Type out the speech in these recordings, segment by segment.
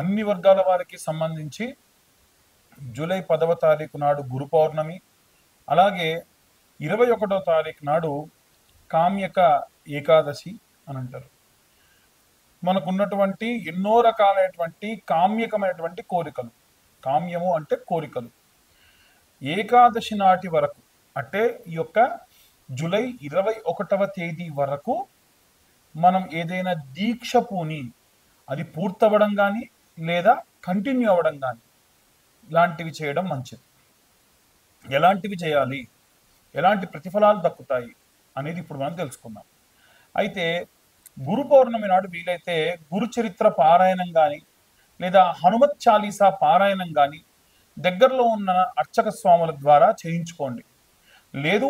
అన్ని వర్గాల వారికి సంబంధించి జూలై 10వ తారీఖు నాడు గురు పౌర్ణమి, అలాగే 21వ తారీఖు నాడు కామ్యక ఏకాదశి అని అంటారు. మనకున్నటువంటి ఎన్నో రకాలైనటువంటి కామ్యకమైనటువంటి కోరికలు, కామ్యము అంటే కోరికలు, ఏకాదశి నాటి వరకు అంటే ఈ యొక్క జూలై 21వ తేదీ వరకు మనం ఏదైనా దీక్ష పూని అది పూర్తవడం కానీ లేదా కంటిన్యూ అవ్వడం కానీ ఇలాంటివి చేయడం మంచిది. ఎలాంటివి చేయాలి, ఎలాంటి ప్రతిఫలాలు దక్కుతాయి అనేది ఇప్పుడు మనం తెలుసుకుందాం. అయితే గురు పౌర్ణమి నాడు వీలైతే గురు చరిత్ర పారాయణం కానీ లేదా హనుమత్ చాలీసా పారాయణం కానీ దగ్గరలో ఉన్న అర్చక స్వాముల ద్వారా చేయించుకోండి. లేదు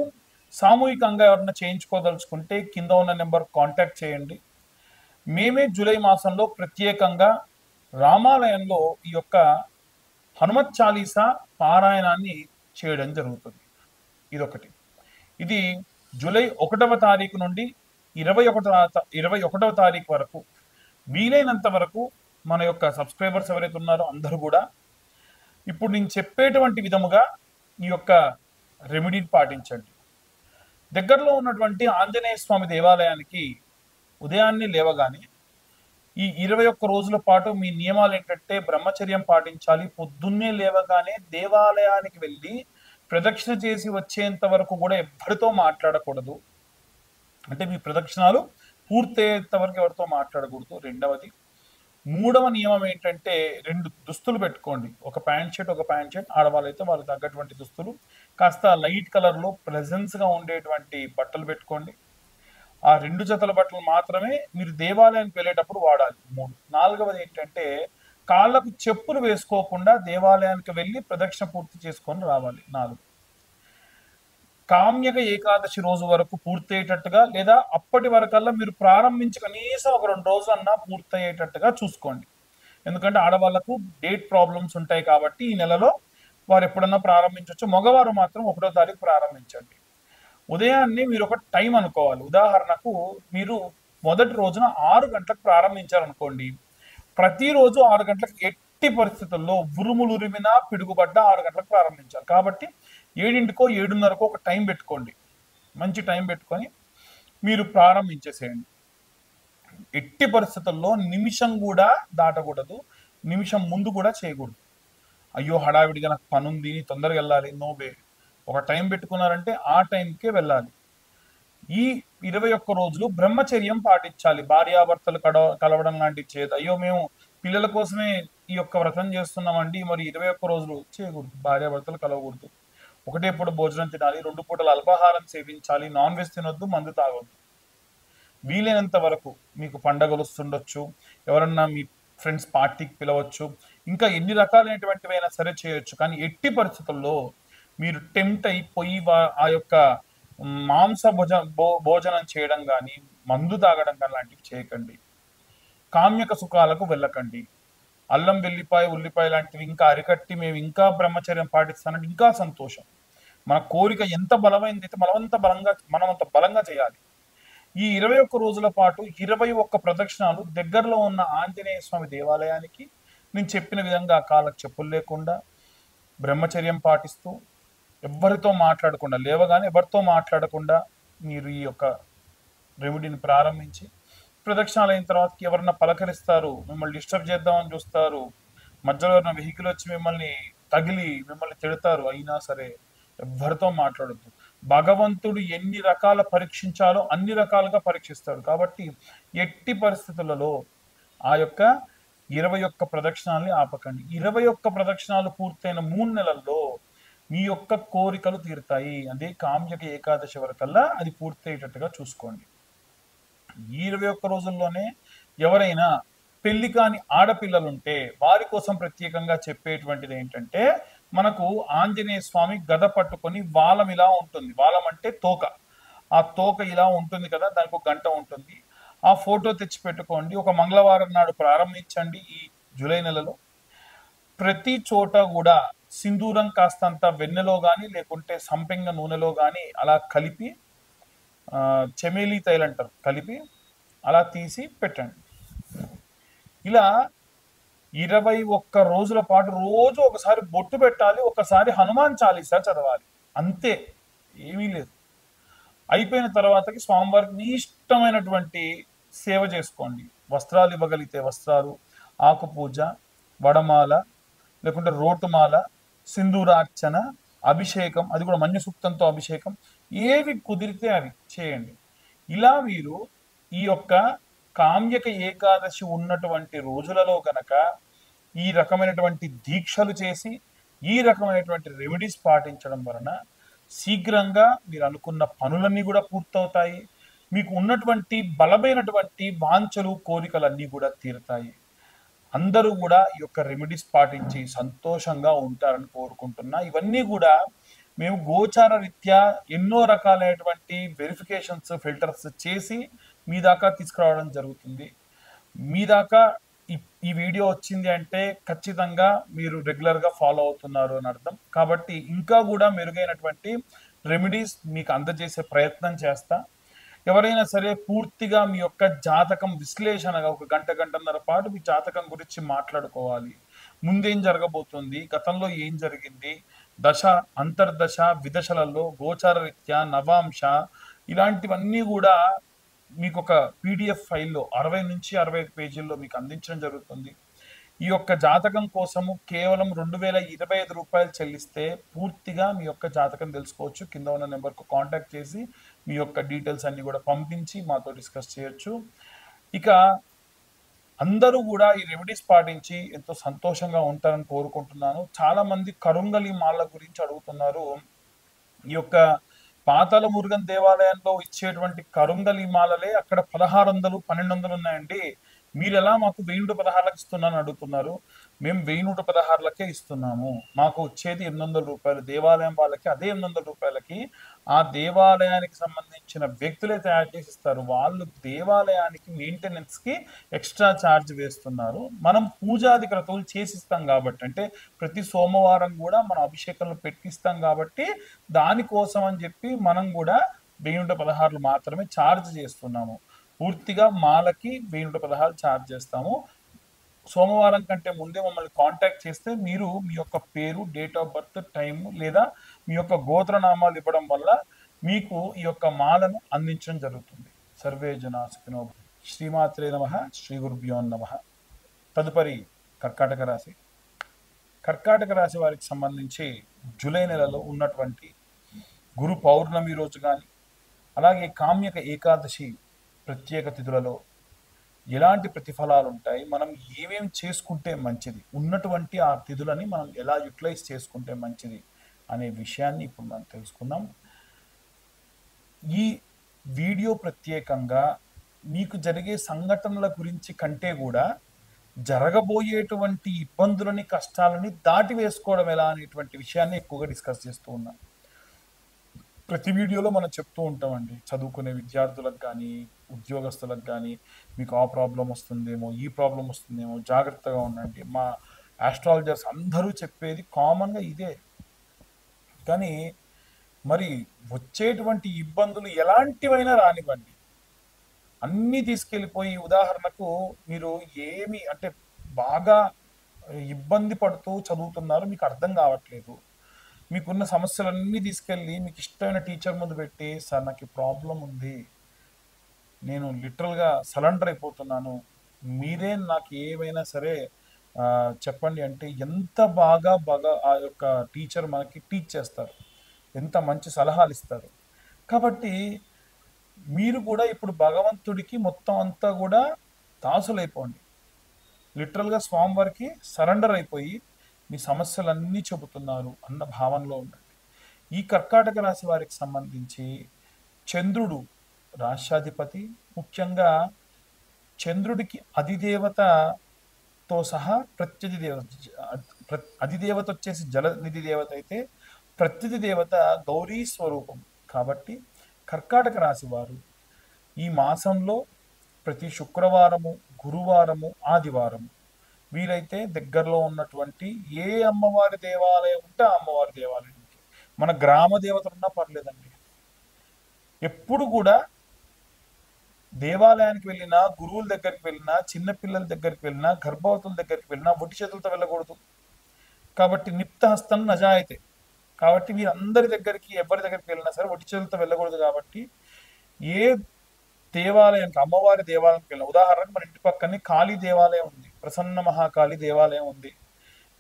సామూహికంగా ఎవరైనా చేయించుకోదలుచుకుంటే కింద ఉన్న నెంబర్ కాంటాక్ట్ చేయండి. మేమే జూలై మాసంలో ప్రత్యేకంగా రామాలయంలో ఈ యొక్క హనుమత్ చాలీసా పారాయణాన్ని చేయడం జరుగుతుంది. ఇదొకటి. ఇది జూలై 1వ తారీఖు నుండి 21వ తారీఖు వరకు వీలైనంత వరకు మన యొక్క సబ్స్క్రైబర్స్ ఎవరైతే ఉన్నారో అందరూ కూడా ఇప్పుడు నేను చెప్పేటువంటి విధముగా ఈ యొక్క రెమెడీని పాటించండి. దగ్గరలో ఉన్నటువంటి ఆంజనేయ స్వామి దేవాలయానికి ఉదయాన్నే లేవగానే ఈ 21 రోజుల పాటు మీ నియమాలు ఏంటంటే బ్రహ్మచర్యం పాటించాలి. పొద్దున్నే లేవగానే దేవాలయానికి వెళ్ళి ప్రదక్షిణ చేసి వచ్చేంత వరకు కూడా ఎవరితో మాట్లాడకూడదు. అంటే మీ ప్రదక్షిణాలు పూర్తయ్యేంత వరకు ఎవరితో మాట్లాడకూడదు. రెండవది, మూడవ నియమం ఏంటంటే 2 దుస్తులు పెట్టుకోండి. ఒక ప్యాంట్ షర్ట్, ఆడవాళ్ళైతే వాళ్ళకి తగ్గటువంటి దుస్తులు, కాస్త లైట్ కలర్లో ప్రెజెన్స్గా ఉండేటువంటి బట్టలు పెట్టుకోండి. ఆ 2 జతల బట్టలు మాత్రమే మీరు దేవాలయానికి వెళ్ళేటప్పుడు వాడాలి. 3. నాలుగవది ఏంటంటే కాళ్ళకు చెప్పులు వేసుకోకుండా దేవాలయానికి వెళ్ళి ప్రదక్షిణ పూర్తి చేసుకొని రావాలి. 4. కామ్యక ఏకాదశి రోజు వరకు పూర్తయ్యేటట్టుగా లేదా అప్పటి వరకల్లా మీరు ప్రారంభించి కనీసం ఒక 2 రోజులన్నా పూర్తయ్యేటట్టుగా చూసుకోండి. ఎందుకంటే ఆడవాళ్లకు డేట్ ప్రాబ్లమ్స్ ఉంటాయి కాబట్టి ఈ నెలలో వారు ఎప్పుడన్నా ప్రారంభించవచ్చు. మగవారు మాత్రం 1వ తారీఖు ప్రారంభించండి. ఉదయాన్నే మీరు ఒక టైం అనుకోవాలి. ఉదాహరణకు మీరు మొదటి రోజున 6 గంటలకు ప్రారంభించారనుకోండి, ప్రతిరోజు 6 గంటలకు ఎట్టి పరిస్థితుల్లో ఉరుములు ఉరిమినా పిడుగుపడ్డ 6 గంటలకు ప్రారంభించాలి. కాబట్టి 7కో 7:30కో ఒక టైం పెట్టుకోండి. మంచి టైం పెట్టుకొని మీరు ప్రారంభించేసేయండి. ఎట్టి పరిస్థితుల్లో నిమిషం కూడా దాటకూడదు, నిమిషం ముందు కూడా చేయకూడదు. అయ్యో హడావిడిగా నాకు పని ఉంది, తొందరగా వెళ్ళాలి, నో వే. ఒక టైం పెట్టుకున్నారంటే ఆ టైంకే వెళ్ళాలి. ఈ 21 రోజులు బ్రహ్మచర్యం పాటించాలి. భార్యాభర్తలు కలవడం లాంటివి చేయదు. అయ్యో మేము పిల్లల కోసమే ఈ యొక్క వ్రతం చేస్తున్నామండి, మరి 21 రోజులు చేయకూడదు. భార్యాభర్తలు కలవకూడదు. ఒకటే పూట భోజనం తినాలి, 2 పూటలు అల్పాహారం సేవించాలి, నాన్ వెజ్ తినొద్దు, మందు తాగొద్దు. వీలైనంత వరకు మీకు పండగలు వస్తుండొచ్చు, ఎవరన్నా మీ ఫ్రెండ్స్ పార్టీకి పిలవచ్చు, ఇంకా ఎన్ని రకాలైనటువంటివైనా సరే చేయొచ్చు. కానీ ఎట్టి పరిస్థితుల్లో మీరు టెంప్ట్ అయిపోయి ఆ యొక్క మాంస భోజనం చేయడం కానీ మందు తాగడం కానీ లాంటివి చేయకండి. కామ్యక సుఖాలకు వెళ్ళకండి. అల్లం వెల్లిపాయ ఉల్లిపాయ లాంటివి ఇంకా అరికట్టి మేము ఇంకా బ్రహ్మచర్యం పాటిస్తానంటే ఇంకా సంతోషం. మన కోరిక ఎంత బలమైంది అయితే మనం అంత బలంగా చేయాలి. ఈ 21 రోజుల పాటు 21 ప్రదక్షిణాలు దగ్గరలో ఉన్న ఆంజనేయ స్వామి దేవాలయానికి నేను చెప్పిన విధంగా కాళ్ళకు చెప్పులు లేకుండా బ్రహ్మచర్యం పాటిస్తూ ఎవరితో మాట్లాడకుండా, లేవగానే ఎవరితో మాట్లాడకుండా మీరు ఈ యొక్క రెమెడీని ప్రారంభించి ప్రదక్షిణాలు అయిన తర్వాత ఎవరన్నా పలకరిస్తారు, మిమ్మల్ని డిస్టర్బ్ చేద్దామని చూస్తారు, మధ్యలో ఎవరైనా వెహికల్ వచ్చి మిమ్మల్ని తగిలి మిమ్మల్ని తిడతారు, అయినా సరే ఎవరితో మాట్లాడొద్దు. భగవంతుడు ఎన్ని రకాల పరీక్షించాలో అన్ని రకాలుగా పరీక్షిస్తాడు. కాబట్టి ఎట్టి పరిస్థితులలో ఆ యొక్క 21 ప్రదక్షిణాలని ఆపకండి. 21 ప్రదక్షిణాలు పూర్తయిన 3 నెలల్లో మీ యొక్క కోరికలు తీరుతాయి. అదే కామ్యక ఏకాదశి వరకల్లా అది పూర్తయ్యేటట్టుగా చూసుకోండి. ఈ 21 రోజుల్లోనే ఎవరైనా పెళ్లి కాని ఆడపిల్లలుంటే వారి కోసం ప్రత్యేకంగా చెప్పేటువంటిది ఏంటంటే, మనకు ఆంజనేయ స్వామి గద పట్టుకొని వాలం ఇలా ఉంటుంది. వాలం అంటే తోక. ఆ తోక ఇలా ఉంటుంది కదా, దానికి ఒక గంట ఉంటుంది. ఆ ఫోటో తెచ్చి పెట్టుకోండి. ఒక మంగళవారం నాడు ప్రారంభించండి. ఈ జూలై నెలలో ప్రతి చోట కూడా సింధూరం కాస్తంత వెన్నెలో కానీ లేకుంటే సంపెంగ నూనెలో కానీ అలా కలిపి చెమేలి తైలం అంటారు, కలిపి అలా తీసి పెట్టండి. ఇలా 21 రోజుల పాటు రోజు ఒకసారి బొట్టు పెట్టాలి, ఒకసారి హనుమాన్ చాలీసా చదవాలి, అంతే, ఏమీ లేదు. అయిపోయిన తర్వాతకి స్వామివారికి మీ ఇష్టమైనటువంటి సేవ చేసుకోండి. వస్త్రాలు ఇవ్వగలిగితే వస్త్రాలు, ఆకు పూజ, వడమాల, లేకుంటే రోటుమాల, సింధూరార్చన, అభిషేకం, అది కూడా మన్య సూక్తంతో అభిషేకం, ఏవి కుదిరితే అవి చేయండి. ఇలా మీరు ఈ యొక్క కామ్యక ఏకాదశి ఉన్నటువంటి రోజులలో గనక ఈ రకమైనటువంటి దీక్షలు చేసి ఈ రకమైనటువంటి రెమెడీస్ పాటించడం వలన శీఘ్రంగా మీరు అనుకున్న పనులన్నీ కూడా పూర్తవుతాయి. మీకు ఉన్నటువంటి బలమైనటువంటి వాంఛలు, కోరికలన్నీ కూడా తీరుతాయి. అందరూ కూడా ఈ యొక్క రెమెడీస్ పాటించి సంతోషంగా ఉంటారని కోరుకుంటున్నా. ఇవన్నీ కూడా మేము గోచార రీత్యా ఎన్నో రకాలైనటువంటి వెరిఫికేషన్స్, ఫిల్టర్స్ చేసి మీ దాకా తీసుకురావడం జరుగుతుంది. మీ దాకా ఈ వీడియో వచ్చింది అంటే ఖచ్చితంగా మీరు రెగ్యులర్గా ఫాలో అవుతున్నారు అని అర్థం. కాబట్టి ఇంకా కూడా మెరుగైనటువంటి రెమెడీస్ మీకు అందజేసే ప్రయత్నం చేస్తా. ఎవరైనా సరే పూర్తిగా మీ యొక్క జాతకం విశ్లేషణగా ఒక గంటన్నర పాటు మీ జాతకం గురించి మాట్లాడుకోవాలి. ముందేం జరగబోతుంది, గతంలో ఏం జరిగింది, దశ, అంతర్దశ, విదశలలో గోచార రీత్యా నవాంశ, ఇలాంటివన్నీ కూడా మీకు ఒక పీడిఎఫ్ ఫైల్లో 60 నుంచి 65 పేజీల్లో మీకు అందించడం జరుగుతుంది. ఈ యొక్క జాతకం కోసము కేవలం 2025 రూపాయలు చెల్లిస్తే పూర్తిగా మీ యొక్క జాతకం తెలుసుకోవచ్చు. కింద ఉన్న నెంబర్కు కాంటాక్ట్ చేసి మీ యొక్క డీటెయిల్స్ అన్ని కూడా పంపించి మాతో డిస్కస్ చేయొచ్చు. ఇక అందరూ కూడా ఈ రెమెడీస్ పాటించి ఎంతో సంతోషంగా ఉంటారని కోరుకుంటున్నాను. చాలా మంది కరుంగలి మాల గురించి అడుగుతున్నారు. ఈ యొక్క పాతాళ మురుగన్ దేవాలయంలో ఇచ్చేటువంటి కరుంగలి మాలలే అక్కడ 1600, 1200 ఉన్నాయండి. మీరు ఎలా మాకు 1116లకు ఇస్తున్నాను అడుగుతున్నారు. మేము 1116లకే ఇస్తున్నాము. మాకు వచ్చేది 800 రూపాయలు. దేవాలయం వాళ్ళకి అదే 800 రూపాయలకి ఆ దేవాలయానికి సంబంధించిన వ్యక్తులే తయారు చేసి ఇస్తారు. వాళ్ళు దేవాలయానికి మెయింటెనెన్స్కి ఎక్స్ట్రా ఛార్జ్ వేస్తున్నారు. మనం పూజాది క్రతువులు చేసిస్తాం కాబట్టి, అంటే ప్రతి సోమవారం కూడా మనం అభిషేకంలో పెట్టిస్తాం కాబట్టి దానికోసం అని చెప్పి మనం కూడా 1116 మాత్రమే ఛార్జ్ చేస్తున్నాము. పూర్తిగా మాలకి 1116 ఛార్జ్ చేస్తాము. సోమవారం కంటే ముందే మమ్మల్ని కాంటాక్ట్ చేస్తే మీరు మీ యొక్క పేరు, డేట్ ఆఫ్ బర్త్, టైం లేదా మీ యొక్క గోత్రనామాలు ఇవ్వడం వల్ల మీకు ఈ యొక్క మాలను అందించడం జరుగుతుంది. సర్వే జనా సుఖినో భవంతు. శ్రీమాత్రే నమః. శ్రీ గురుభ్యో నమః. తదుపరి కర్కాటక రాశి. కర్కాటక రాశి వారికి సంబంధించి జూలై నెలలో ఉన్నటువంటి గురు పౌర్ణమి రోజు కానీ, అలాగే కామ్యక ఏకాదశి ప్రత్యేక తిథులలో ఎలాంటి ప్రతిఫలాలు ఉంటాయి, మనం ఏమేమి చేసుకుంటే మంచిది, ఉన్నటువంటి ఆ తిథులని మనం ఎలా యూటిలైజ్ చేసుకుంటే మంచిది అనే విషయాన్ని ఇప్పుడు మనం తెలుసుకుందాం. ఈ వీడియో ప్రత్యేకంగా మీకు జరిగే సంఘటనల గురించి కంటే కూడా జరగబోయేటువంటి ఇబ్బందులని, కష్టాలని దాటి వేసుకోవడం ఎలా అనేటువంటి విషయాన్ని ఎక్కువగా డిస్కస్ చేస్తూ ఉన్నాం. ప్రతి వీడియోలో మనం చెప్తూ ఉంటామండి, చదువుకునే విద్యార్థులకు కానీ, ఉద్యోగస్తులకు కానీ మీకు ఆ ప్రాబ్లం వస్తుందేమో, ఈ ప్రాబ్లం వస్తుందేమో, జాగ్రత్తగా ఉండండి. మా ఆస్ట్రాలజర్స్ అందరూ చెప్పేది కామన్గా ఇదే. కానీ మరి వచ్చేటువంటి ఇబ్బందులు ఎలాంటివైనా రానివ్వండి, అన్నీ తీసుకెళ్ళిపోయి, ఉదాహరణకు మీరు ఏమి అంటే బాగా ఇబ్బంది పడుతూ చదువుతున్నారు, మీకు అర్థం కావట్లేదు, మీకున్న సమస్యలన్నీ తీసుకెళ్ళి మీకు ఇష్టమైన టీచర్ ముందు పెట్టి, సార్ నాకు ఈ ప్రాబ్లం ఉంది, నేను లిటరల్గా సరెండర్ అయిపోతున్నాను, మీరే నాకు ఏమైనా సరే చెప్పండి అంటే ఎంత బాగా ఆ యొక్క టీచర్ మనకి టీచ్ చేస్తారు, ఎంత మంచి సలహాలు ఇస్తారు. కాబట్టి మీరు కూడా ఇప్పుడు భగవంతుడికి మొత్తం అంతా కూడా దాసులైపోండి. లిటరల్గా స్వామివారికి సరెండర్ అయిపోయి మీ సమస్యలన్నీ చెబుతున్నారు అన్న భావనలో ఉండండి. ఈ కర్కాటక రాశి వారికి సంబంధించి చంద్రుడు రాష్ట్రాధిపతి, ముఖ్యంగా చంద్రుడికి అధిదేవతతో సహా ప్రత్యధి దేవత, అధిదేవత వచ్చేసి జలనిధి దేవత అయితే ప్రత్యధి దేవత గౌరీ స్వరూపం. కాబట్టి కర్కాటక రాశి వారు ఈ మాసంలో ప్రతి శుక్రవారము, గురువారము, ఆదివారము వీరైతే దగ్గరలో ఉన్నటువంటి ఏ అమ్మవారి దేవాలయం ఉంటే ఆ అమ్మవారి దేవాలయానికి, మన గ్రామ దేవతలు ఉన్నా పర్లేదండి, ఎప్పుడు కూడా దేవాలయానికి వెళ్ళినా, గురువుల దగ్గరికి వెళ్ళినా, చిన్న పిల్లల దగ్గరికి వెళ్ళినా, గర్భవతుల దగ్గరికి వెళ్ళినా ఒట్టి చేతులతో వెళ్ళకూడదు. కాబట్టి నిప్త హస్తం నజాయితే. కాబట్టి వీరందరి దగ్గరికి ఎవరి దగ్గరికి వెళ్ళినా సరే ఒట్టి చేతులతో వెళ్ళకూడదు. కాబట్టి ఏ దేవాలయానికి, అమ్మవారి దేవాలయానికి వెళ్ళిన, ఉదాహరణకు మన ఇంటి పక్కనే కాళీ దేవాలయం ఉంది, ప్రసన్న మహాకాళి దేవాలయం ఉంది,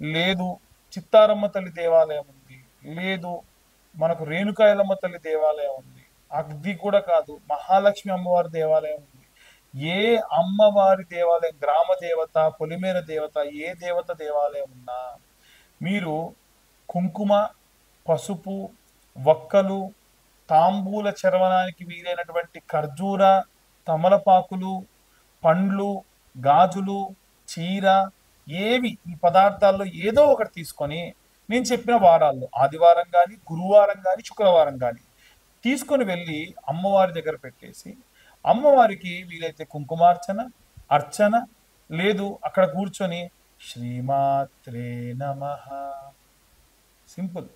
లేదు చిత్తారమ్మ తల్లి దేవాలయం ఉంది, లేదు మనకు రేణుకాయలమ్మ తల్లి దేవాలయం ఉంది, అది కూడా కాదు మహాలక్ష్మి అమ్మవారి దేవాలయం ఉంది. ఏ అమ్మవారి దేవాలయం, గ్రామ దేవత, పొలిమేర దేవత, ఏ దేవత దేవాలయం ఉన్నా మీరు కుంకుమ, పసుపు, వక్కలు, తాంబూల చర్వణానికి వీలైనటువంటి ఖర్జూర, తమలపాకులు, పండ్లు, గాజులు, చీర, ఏవి ఈ పదార్థాల్లో ఏదో ఒకటి తీసుకొని నేను చెప్పిన వారాల్లో ఆదివారం కానీ, గురువారం కానీ, శుక్రవారం కానీ తీసుకొని వెళ్ళి అమ్మవారి దగ్గర పెట్టేసి అమ్మవారికి వీలైతే కుంకుమార్చన, అర్చన, లేదు అక్కడ కూర్చొని శ్రీమాత్రే నమః, సింపుల్,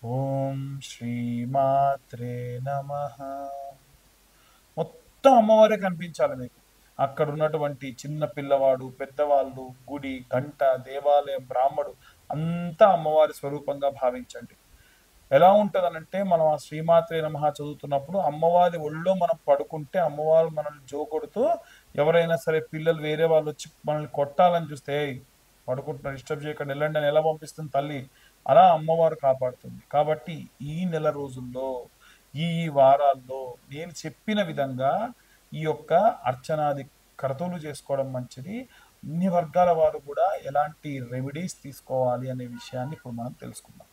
ఓం శ్రీమాత్రే నమః, మొత్తం అమ్మవారే కనిపించాలి మీకు. అక్కడ ఉన్నటువంటి చిన్న పిల్లవాడు, పెద్దవాళ్ళు, గుడి, గంట, దేవాలయం, బ్రాహ్మడు అంతా అమ్మవారి స్వరూపంగా భావించండి. ఎలా ఉంటుందనంటే మనం ఆ శ్రీమాత్రే నమః చదువుతున్నప్పుడు అమ్మవారి ఒళ్ళో మనం పడుకుంటే అమ్మవారు మనల్ని జోకొడుతూ, ఎవరైనా సరే పిల్లలు వేరే వాళ్ళు వచ్చి మనల్ని కొట్టాలని చూస్తే, "ఏయ్, పడుకుంటున్నారు, డిస్టర్బ్ చేయకుండా వెళ్ళండి" అని ఎలా పంపిస్తుంది తల్లి, అలా అమ్మవారు కాపాడుతుంది. కాబట్టి ఈ నెల రోజుల్లో, ఈ వారాల్లో నేను చెప్పిన విధంగా ఈ యొక్క అర్చనాది క్రతువులు చేసుకోవడం మంచిది. అన్ని వర్గాల వారు కూడా ఎలాంటి రెమెడీస్ తీసుకోవాలి అనే విషయాన్ని ఇప్పుడు మనం తెలుసుకుందాం.